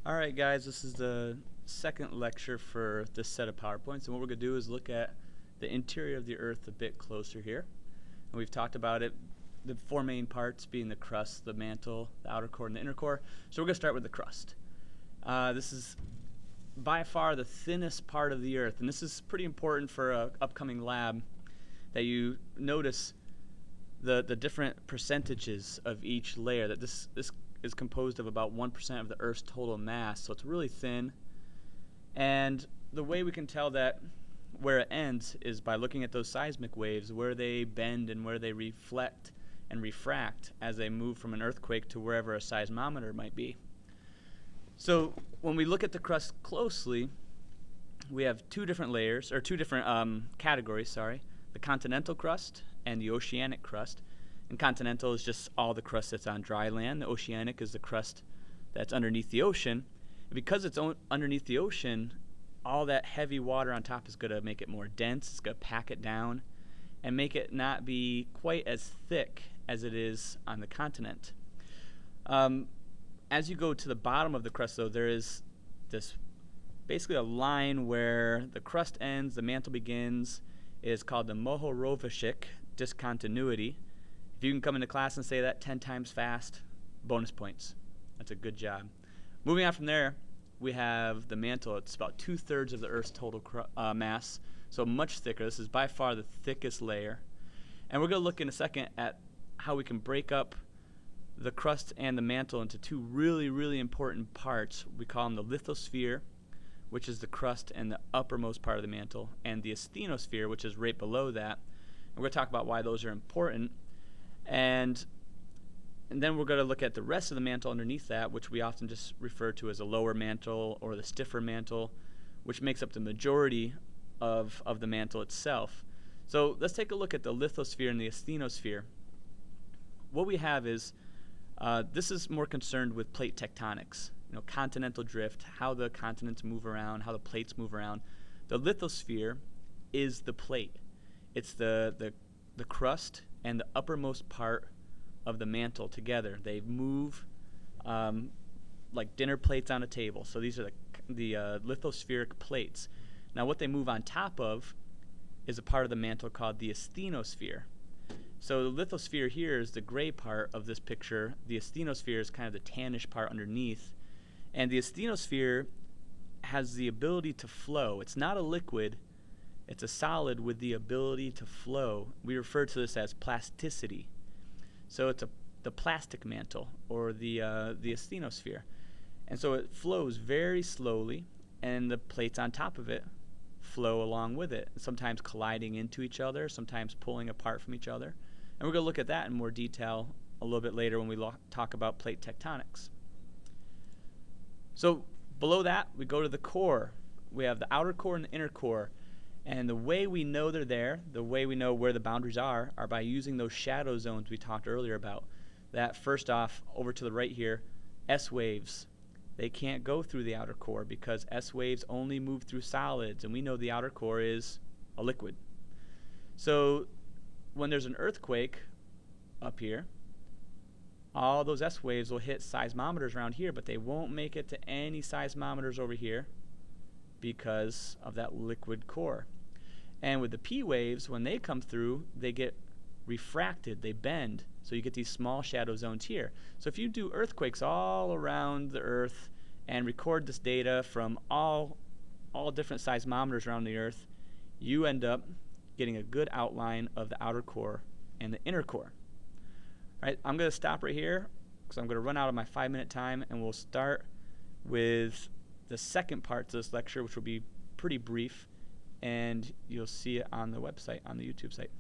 Alright guys, this is the second lecture for this set of PowerPoints, and what we're going to do is look at the interior of the Earth a bit closer here. And we've talked about it, the four main parts being the crust, the mantle, the outer core, and the inner core. So we're going to start with the crust. This is by far the thinnest part of the Earth, and this is pretty important for an upcoming lab, that you notice the different percentages of each layer, that this is composed of about 1% of the Earth's total mass, so it's really thin. And the way we can tell that where it ends is by looking at those seismic waves, where they bend and where they reflect and refract as they move from an earthquake to wherever a seismometer might be. So when we look at the crust closely, we have two different layers, or two different categories, sorry, the continental crust and the oceanic crust. And continental is just all the crust that's on dry land. The oceanic is the crust that's underneath the ocean. And because it's underneath the ocean, all that heavy water on top is going to make it more dense. It's going to pack it down and make it not be quite as thick as it is on the continent. As you go to the bottom of the crust, though, there is this basically a line where the crust ends, the mantle begins. It is called the Mohorovičić discontinuity. If you can come into class and say that 10 times fast, bonus points. That's a good job. Moving on from there, we have the mantle. It's about 2/3 of the Earth's total mass, so much thicker. This is by far the thickest layer. And we're going to look in a second at how we can break up the crust and the mantle into two really, really important parts. We call them the lithosphere, which is the crust and the uppermost part of the mantle, and the asthenosphere, which is right below that. And we're going to talk about why those are important. And then we're going to look at the rest of the mantle underneath that, which we often just refer to as a lower mantle or the stiffer mantle, which makes up the majority of the mantle itself. So let's take a look at the lithosphere and the asthenosphere. What we have is, this is more concerned with plate tectonics, continental drift, how the continents move around, how the plates move around. The lithosphere is the plate. It's the crust and the uppermost part of the mantle together. They move like dinner plates on a table. So these are the lithospheric plates. Now what they move on top of is a part of the mantle called the asthenosphere. So the lithosphere here is the gray part of this picture. The asthenosphere is kind of the tannish part underneath. And the asthenosphere has the ability to flow. It's not a liquid. It's a solid with the ability to flow. We refer to this as plasticity. So it's the plastic mantle, or the asthenosphere. And so it flows very slowly, and the plates on top of it flow along with it, sometimes colliding into each other, sometimes pulling apart from each other. And we're going to look at that in more detail a little bit later when we talk about plate tectonics. So below that, we go to the core. We have the outer core and the inner core. And the way we know they're there, the way we know where the boundaries are by using those shadow zones we talked earlier about. That first off, over to the right here, S waves. They can't go through the outer core because S waves only move through solids, and we know the outer core is a liquid. So when there's an earthquake up here, all those S waves will hit seismometers around here, but they won't make it to any seismometers over here because of that liquid core. And with the P waves, when they come through, they get refracted, they bend, so you get these small shadow zones here. So if you do earthquakes all around the Earth and record this data from all different seismometers around the Earth, you end up getting a good outline of the outer core and the inner core. All right, I'm going to stop right here because I'm going to run out of my 5-minute time, and we'll start with the second part to this lecture, which will be pretty brief, and you'll see it on the website, on the YouTube site.